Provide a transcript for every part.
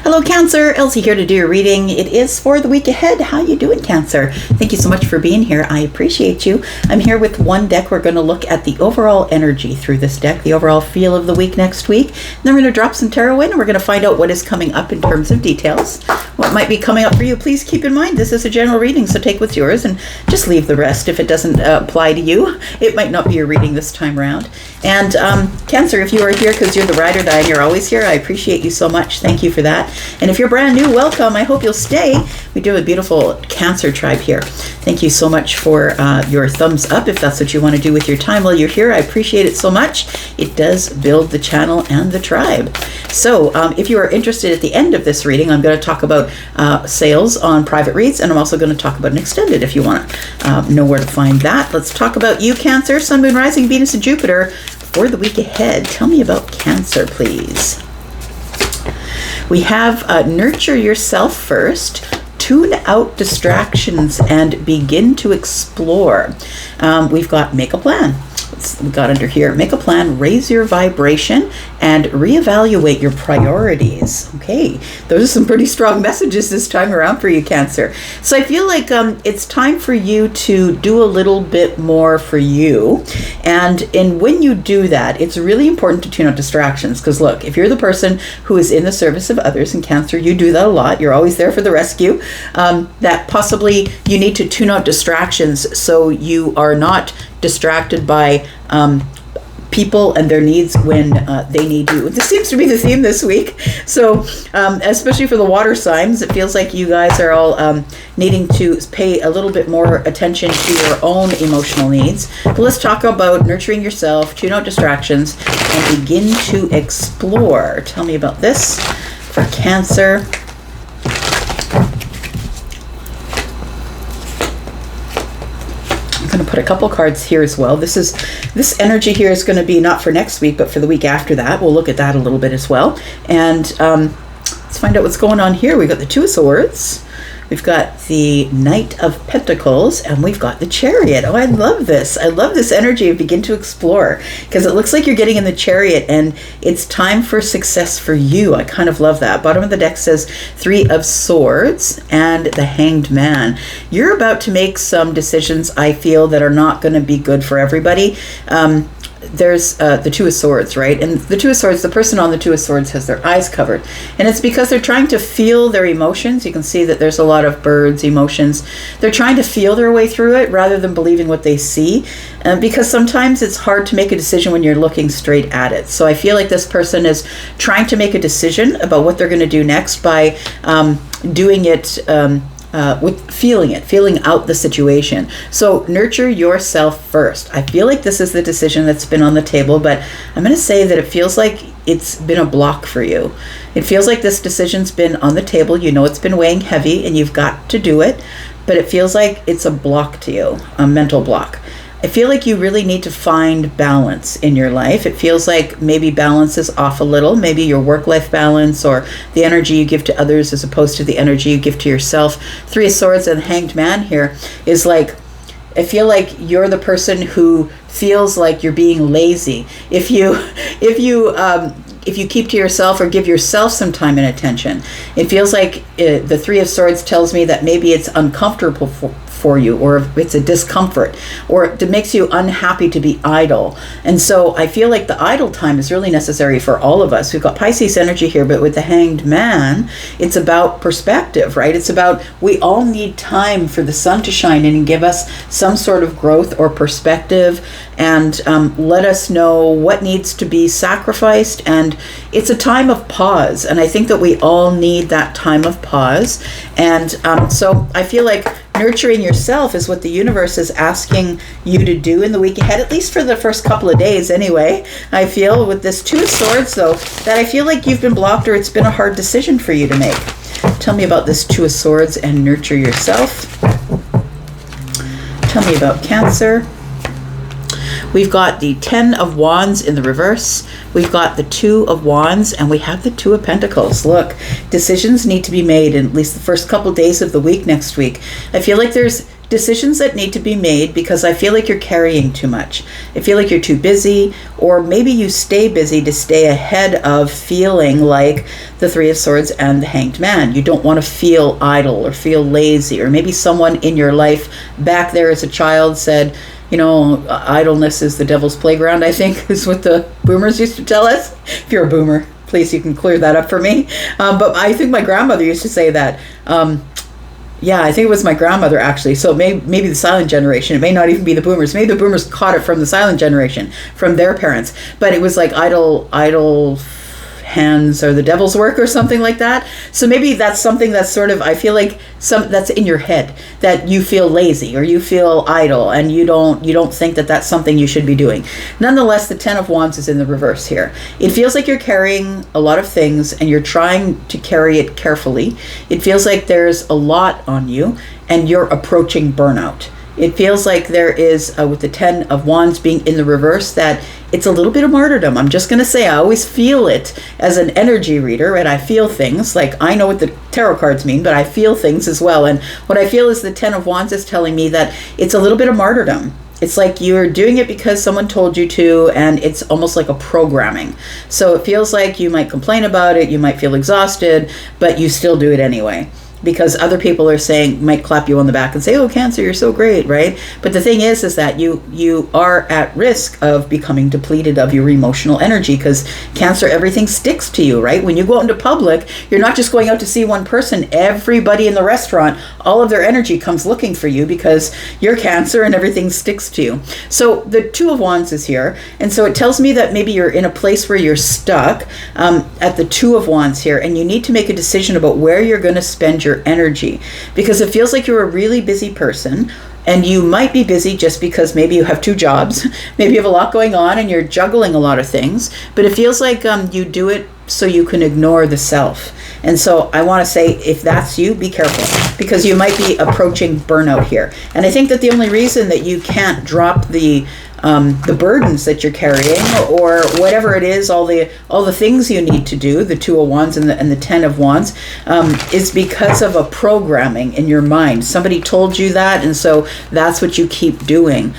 Hello, Cancer. Elsie here to do your reading. It is for the week ahead. How you doing, Cancer? Thank you so much for being here. I appreciate you. I'm here with one deck. We're going to look at the overall energy through this deck, the overall feel of the week next week. And then we're going to drop some tarot in, and we're going to find out what is coming up in terms of details. What might be coming up for you. Please keep in mind, this is a general reading, so take what's yours and just leave the rest if it doesn't apply to you. It might not be your reading this time around. And Cancer, if you are here because you're the ride or die and you're always here, I appreciate you so much. Thank you for that. And if you're brand new, welcome. I hope you'll stay. We do have a beautiful Cancer tribe here. Thank you so much for your thumbs up if that's what you want to do with your time while you're here. I appreciate it so much. It does build the channel and the tribe. So if you are interested at the end of this reading, I'm going to talk about sales on private reads, and I'm also going to talk about an extended if you want to know where to find that. Let's talk about you, Cancer, Sun, Moon, Rising, Venus, and Jupiter for the week ahead. Tell me about Cancer, please. We have nurture yourself first, tune out distractions, and begin to explore. We've got make a plan. We got under here, make a plan, raise your vibration, and reevaluate your priorities. Okay, those are some pretty strong messages this time around for you, Cancer. So I feel like it's time for you to do a little bit more for you. And when you do that, it's really important to tune out distractions. Because look, if you're the person who is in the service of others, in Cancer, you do that a lot. You're always there for the rescue. That possibly you need to tune out distractions so you are not distracted by people and their needs when they need you. This seems to be the theme this week. So especially for the water signs, it feels like you guys are all needing to pay a little bit more attention to your own emotional needs. But let's talk about nurturing yourself, tune out distractions, and begin to explore. Tell me about this for Cancer. Going to put a couple cards here as well. This energy here is going to be not for next week, but for the week after that. We'll look at that a little bit as well. And let's find out what's going on here. We've got the Two of Swords. We've got the Knight of Pentacles, and we've got the Chariot. Oh, I love this. I love this energy of begin to explore, because it looks like you're getting in the Chariot and it's time for success for you. I kind of love that. Bottom of the deck says Three of Swords and the Hanged Man. You're about to make some decisions, I feel, that are not going to be good for everybody. There's the Two of Swords, right? And the Two of Swords, the person on the Two of Swords has their eyes covered. And it's because they're trying to feel their emotions. You can see that there's a lot of birds' emotions. They're trying to feel their way through it rather than believing what they see. Because sometimes it's hard to make a decision when you're looking straight at it. So I feel like this person is trying to make a decision about what they're going to do next by doing it with feeling out the situation. So nurture yourself first. I feel like this is the decision that's been on the table, but I'm going to say that it feels like it's been a block for you. It feels like this decision's been on the table. You know it's been weighing heavy and you've got to do it, but it feels like it's a block to you, a mental block. I feel like you really need to find balance in your life. It feels like maybe balance is off a little, maybe your work-life balance or the energy you give to others as opposed to the energy you give to yourself. Three of Swords and Hanged Man here is like, I feel like you're the person who feels like you're being lazy. If you keep to yourself or give yourself some time and attention, it feels like the Three of Swords tells me that maybe it's uncomfortable for you, or it's a discomfort, or it makes you unhappy to be idle. And so I feel like the idle time is really necessary for all of us. We've got Pisces energy here, but with the Hanged Man, it's about perspective, right? It's about we all need time for the sun to shine in and give us some sort of growth or perspective, and let us know what needs to be sacrificed. And it's a time of pause, and I think that we all need that time of pause. And so I feel like nurturing yourself is what the universe is asking you to do in the week ahead, at least for the first couple of days anyway. I feel with this Two of Swords, though, that I feel like you've been blocked or it's been a hard decision for you to make. Tell me about this Two of Swords and nurture yourself. Tell me about Cancer. We've got the Ten of Wands in the reverse. We've got the Two of Wands, and we have the Two of Pentacles. Look, decisions need to be made in at least the first couple days of the week next week. I feel like there's decisions that need to be made because I feel like you're carrying too much. I feel like you're too busy, or maybe you stay busy to stay ahead of feeling like the Three of Swords and the Hanged Man. You don't want to feel idle or feel lazy, or maybe someone in your life back there as a child said, you know, idleness is the devil's playground, I think is what the boomers used to tell us. If you're a boomer, please, you can clear that up for me. But I think my grandmother used to say that. Yeah, I think it was my grandmother, actually. So maybe the silent generation. It may not even be the boomers. Maybe the boomers caught it from the silent generation, from their parents. But it was like idle hands are the devil's work or something like that. So maybe that's something that's sort of, I feel like that's in your head, that you feel lazy or you feel idle and you don't think that that's something you should be doing. Nonetheless, the Ten of Wands is in the reverse here. It feels like you're carrying a lot of things and you're trying to carry it carefully. It feels like there's a lot on you and you're approaching burnout. It feels like there is, with the Ten of Wands being in the reverse, that it's a little bit of martyrdom. I'm just going to say, I always feel it as an energy reader, and I feel things. Like, I know what the tarot cards mean, but I feel things as well. And what I feel is the Ten of Wands is telling me that it's a little bit of martyrdom. It's like you're doing it because someone told you to, and it's almost like a programming. So it feels like you might complain about it, you might feel exhausted, but you still do it anyway. Because other people are saying, might clap you on the back and say, oh, Cancer, you're so great, right? But the thing is that you are at risk of becoming depleted of your emotional energy, because Cancer, everything sticks to you, right? When you go out into public, you're not just going out to see one person. Everybody in the restaurant, all of their energy comes looking for you because you're Cancer and everything sticks to you. So the Two of Wands is here. And so it tells me that maybe you're in a place where you're stuck at the Two of Wands here, and you need to make a decision about where you're going to spend your energy, because it feels like you're a really busy person, and you might be busy just because maybe you have two jobs, maybe you have a lot going on and you're juggling a lot of things, but it feels like you do it so you can ignore the self. And so I want to say, if that's you, be careful, because you might be approaching burnout here. And I think that the only reason that you can't drop the burdens that you're carrying, or whatever it is, all the things you need to do, the Two of Wands and the Ten of Wands, is because of a programming in your mind. Somebody told you that, and so that's what you keep doing.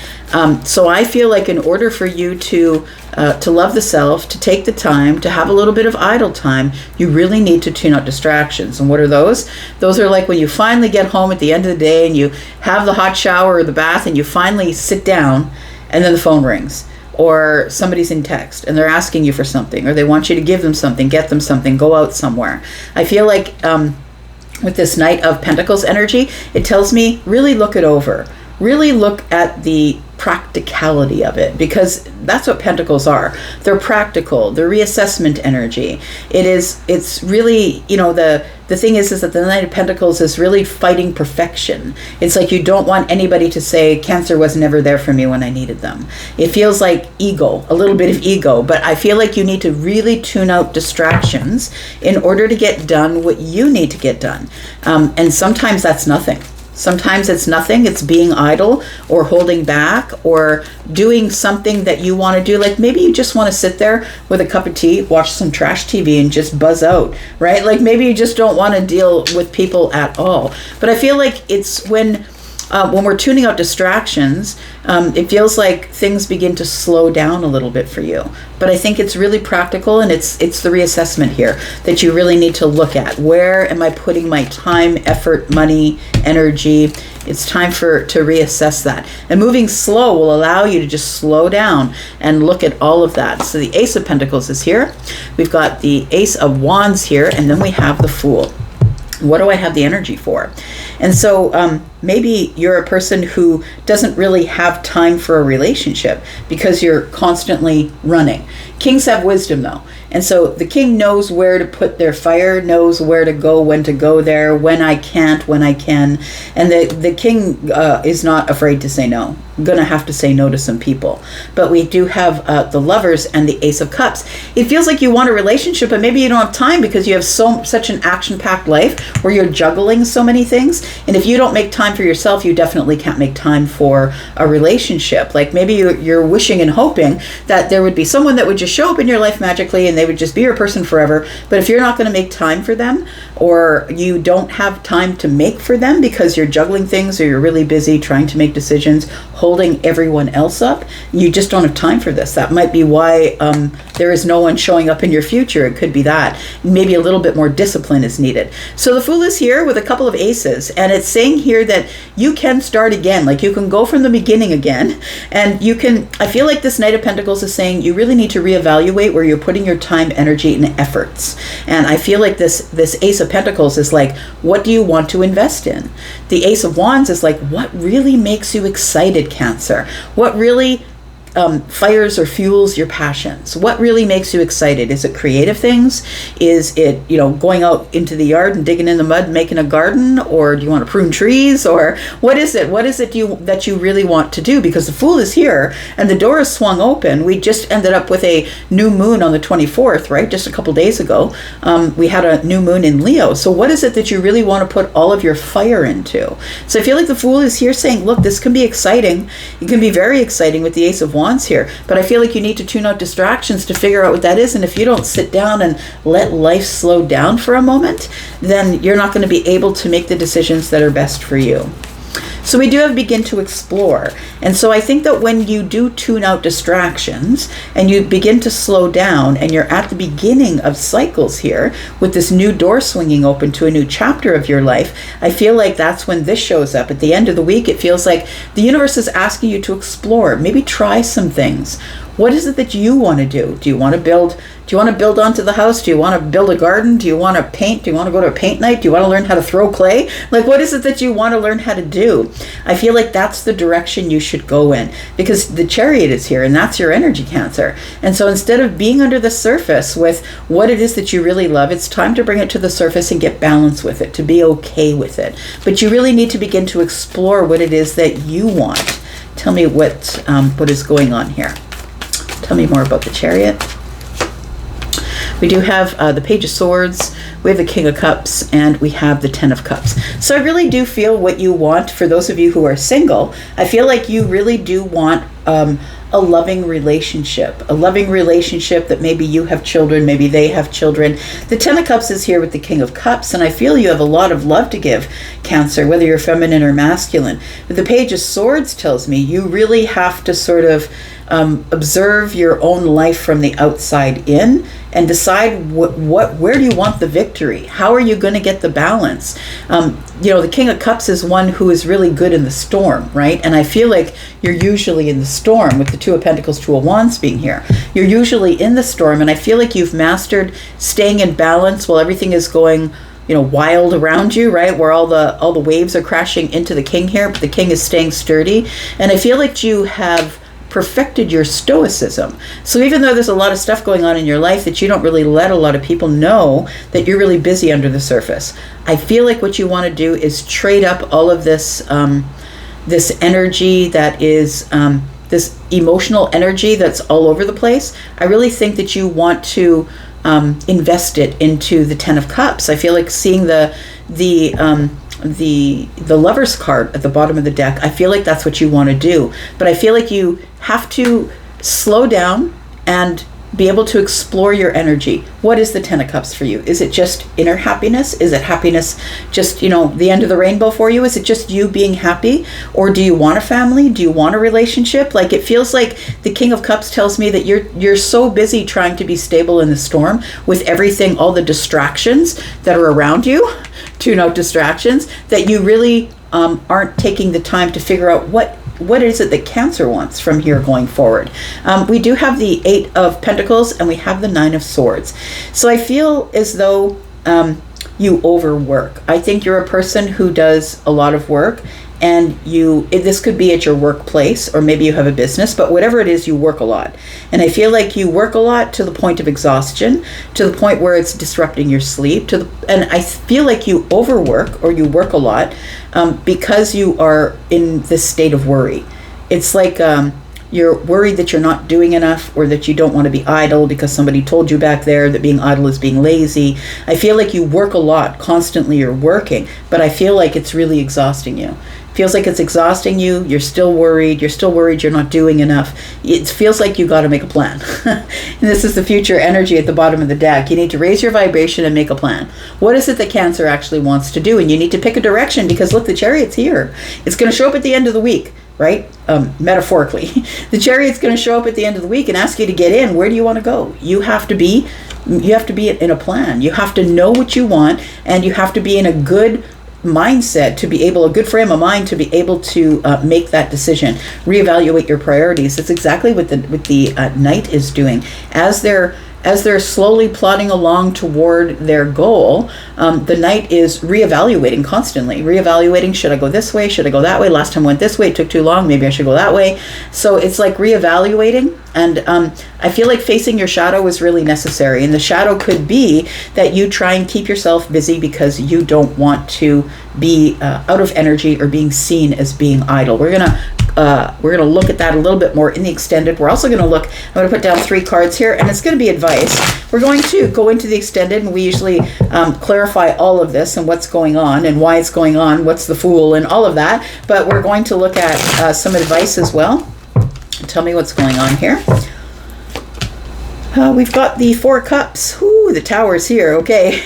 So I feel like in order for you to love the self, to take the time, to have a little bit of idle time, you really need to tune out distractions. And what are those? Those are like when you finally get home at the end of the day and you have the hot shower or the bath and you finally sit down, and then the phone rings, or somebody's in text and they're asking you for something, or they want you to give them something, get them something, go out somewhere. I feel like with this Knight of Pentacles energy, it tells me really look it over. Really look at the practicality of it, because that's what Pentacles are. They're practical. They're reassessment energy. It's really, the thing is that the Knight of Pentacles is really fighting perfection. It's like you don't want anybody to say, Cancer was never there for me when I needed them. It feels like ego, a little bit of ego, but I feel like you need to really tune out distractions in order to get done what you need to get done. And sometimes that's nothing. Sometimes it's nothing. It's being idle or holding back or doing something that you want to do. Like maybe you just want to sit there with a cup of tea, watch some trash TV and just buzz out, right? Like maybe you just don't want to deal with people at all. But I feel like it's when we're tuning out distractions, it feels like things begin to slow down a little bit for you. But I think it's really practical, and it's the reassessment here that you really need to look at. Where am I putting my time, effort, money, energy? It's time to reassess that. And moving slow will allow you to just slow down and look at all of that. So the Ace of Pentacles is here. We've got the Ace of Wands here, and then we have the Fool. What do I have the energy for? And so maybe you're a person who doesn't really have time for a relationship because you're constantly running. Kings have wisdom, though. And so the king knows where to put their fire, knows where to go, when to go there, when I can't, when I can. And the king is not afraid to say no. going to have to say no to some people. But we do have the Lovers and the Ace of Cups. It feels like you want a relationship, but maybe you don't have time because you have such an action-packed life where you're juggling so many things. And if you don't make time for yourself, you definitely can't make time for a relationship. Like maybe you're wishing and hoping that there would be someone that would just show up in your life magically and they would just be your person forever. But if you're not going to make time for them, or you don't have time to make for them because you're juggling things, or you're really busy trying to make decisions, holding everyone else up, you just don't have time for this. That might be why there is no one showing up in your future. It could be that. Maybe a little bit more discipline is needed. So the Fool is here with a couple of aces, and it's saying here that you can start again. Like you can go from the beginning again, and you can, I feel like this Knight of Pentacles is saying you really need to reevaluate where you're putting your time, energy, and efforts. And I feel like this Ace of Pentacles is like, what do you want to invest in? The Ace of Wands is like, what really makes you excited, Cancer? What really fires or fuels your passions? What really makes you excited? Is it creative things? Is it, going out into the yard and digging in the mud, making a garden? Or do you want to prune trees? Or what is it? What is it that you really want to do? Because the Fool is here and the door is swung open. We just ended up with a new moon on the 24th, right? Just a couple days ago. We had a new moon in Leo. So what is it that you really want to put all of your fire into? So I feel like the Fool is here saying, look, this can be exciting. It can be very exciting with the Ace of Wands here, but I feel like you need to tune out distractions to figure out what that is. And if you don't sit down and let life slow down for a moment, then you're not going to be able to make the decisions that are best for you. So we do have begin to explore. And so I think that when you do tune out distractions and you begin to slow down and you're at the beginning of cycles here with this new door swinging open to a new chapter of your life, I feel like that's when this shows up. At the end of the week, it feels like the universe is asking you to explore, maybe try some things. What is it that you want to do? Do you want to build onto the house? Do you want to build a garden? Do you want to paint? Do you want to go to a paint night? Do you want to learn how to throw clay? Like, what is it that you want to learn how to do? I feel like that's the direction you should go in, because the Chariot is here and that's your energy, Cancer. And so instead of being under the surface with what it is that you really love, it's time to bring it to the surface and get balance with it, to be okay with it. But you really need to begin to explore what it is that you want. Tell me what is going on here. Tell me more about the Chariot. We do have the Page of Swords, we have the King of Cups, and we have the Ten of Cups. So I really do feel what you want. For those of you who are single, I feel like you really do want a loving relationship that maybe you have children, maybe they have children. The Ten of Cups is here with the King of Cups, and I feel you have a lot of love to give, Cancer, whether you're feminine or masculine. But the Page of Swords tells me you really have to sort of observe your own life from the outside in and decide where do you want the victory? How are you going to get the balance? The King of Cups is one who is really good in the storm, right? And I feel like you're usually in the storm with the Two of Pentacles, Two of Wands being here. You're usually in the storm, and I feel like you've mastered staying in balance while everything is going wild around you, right? Where all the waves are crashing into the King here, but the King is staying sturdy. And I feel like you have perfected your stoicism. So even though there's a lot of stuff going on in your life that you don't really let a lot of people know, that you're really busy under the surface, I feel like what you want to do is trade up all of this this energy that is this emotional energy that's all over the place. I really think that you want to invest it into the Ten of Cups. I feel like seeing the Lover's card at the bottom of the deck, I feel like that's what you want to do. But I feel like you have to slow down and be able to explore your energy. What is the Ten of Cups for you? Is it just inner happiness? Is it happiness just, the end of the rainbow for you? Is it just you being happy? Or do you want a family? Do you want a relationship? Like, it feels like the King of Cups tells me that you're so busy trying to be stable in the storm with everything, all the distractions that are around you, tune out distractions, that you really aren't taking the time to figure out what is it that Cancer wants from here going forward. We do have the Eight of Pentacles and we have the Nine of Swords. So I feel as though you overwork. I think you're a person who does a lot of work, and this could be at your workplace, or maybe you have a business, but whatever it is, you work a lot. And I feel like you work a lot to the point of exhaustion, to the point where it's disrupting your sleep, and I feel like you overwork or you work a lot because you are in this state of worry. it's like you're worried that you're not doing enough, or that you don't want to be idle because somebody told you back there that being idle is being lazy. I feel like you work a lot, constantly you're working, but I feel like it's really exhausting you. Feels like it's exhausting you. You're still worried. You're not doing enough. It feels like you got to make a plan. And this is the future energy at the bottom of the deck. You need to raise your vibration and make a plan. What is it that Cancer actually wants to do? And you need to pick a direction, because look, the Chariot's here. It's going to show up at the end of the week, right? Metaphorically. The Chariot's going to show up at the end of the week and ask you to get in. Where do you want to go? You have to be in a plan. You have to know what you want, and you have to be in a good mindset to be able, a good frame of mind to be able to make that decision, reevaluate your priorities. That's exactly what the Knight is doing. As they're slowly plodding along toward their goal, the Knight is reevaluating constantly. Reevaluating, should I go this way? Should I go that way? Last time I went this way, it took too long. Maybe I should go that way. So it's like reevaluating. And I feel like facing your shadow is really necessary. And the shadow could be that you try and keep yourself busy because you don't want to be out of energy or being seen as being idle. We're gonna look at that a little bit more in the extended. We're also gonna look, I'm gonna put down 3 cards here, and it's gonna be advice. We're going to go into the extended, and we usually clarify all of this and what's going on and why it's going on, what's the Fool and all of that. But we're going to look at some advice as well. Tell me what's going on here. We've got the 4 cups. Ooh, the Tower's here. Okay.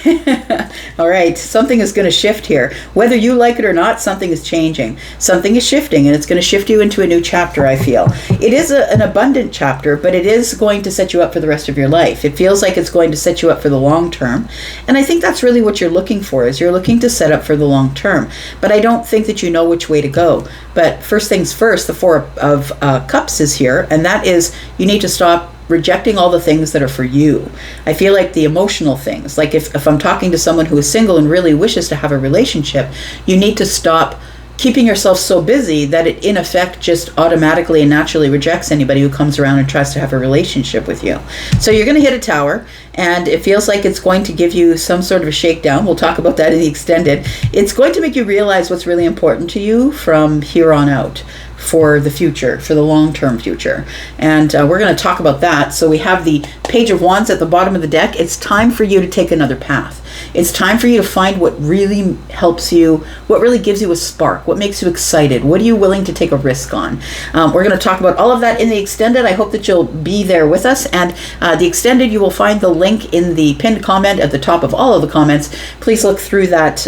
All right. Something is going to shift here. Whether you like it or not, something is changing. Something is shifting, and it's going to shift you into a new chapter, I feel. It is an abundant chapter, but it is going to set you up for the rest of your life. It feels like it's going to set you up for the long term. And I think that's really what you're looking for, is you're looking to set up for the long term. But I don't think that you know which way to go. But first things first, the 4 of Cups is here, and that is you need to stop rejecting all the things that are for you. I feel like the emotional things, like if I'm talking to someone who is single and really wishes to have a relationship, you need to stop keeping yourself so busy that it in effect just automatically and naturally rejects anybody who comes around and tries to have a relationship with you. So you're going to hit a Tower, and it feels like it's going to give you some sort of a shakedown. We'll talk about that in the extended. It's going to make you realize what's really important to you from here on out, for the future, for the long-term future. And we're going to talk about that. So we have the Page of Wands at the bottom of the deck. It's time for you to take another path. It's time for you to find what really helps you, what really gives you a spark, what makes you excited, what are you willing to take a risk on. We're going to talk about all of that in the extended. I hope that you'll be there with us. And the extended, you will find the link in the pinned comment at the top of all of the comments. Please look through that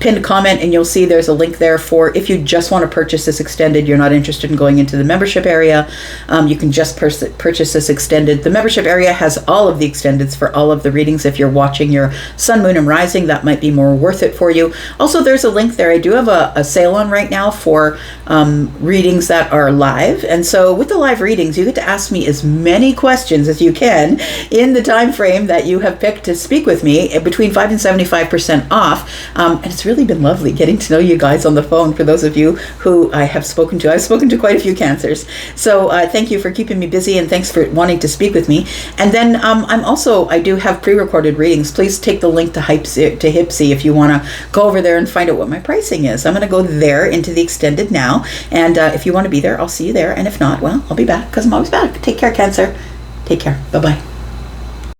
pinned comment, and you'll see there's a link there for if you just want to purchase this extended, you're not interested in going into the membership area, you can just purchase this extended. The membership area has all of the extendeds for all of the readings. If you're watching your Sun, Moon, and Rising, that might be more worth it for you. Also, there's a link there. I do have a sale on right now for readings that are live, and so with the live readings, you get to ask me as many questions as you can in the time frame that you have picked to speak with me, between 5 and 75% off, and it's really been lovely getting to know you guys on the phone. For those of you who I have spoken to, I've spoken to quite a few Cancers, so thank you for keeping me busy, and thanks for wanting to speak with me. And then I do have pre-recorded readings. Please take the link to Hypsee if you want to go over there and find out what my pricing is. I'm going to go there into the extended now, and if you want to be there, I'll see you there, and if not, well, I'll be back, because I'm always back. Take care, Cancer. Take care. Bye-bye.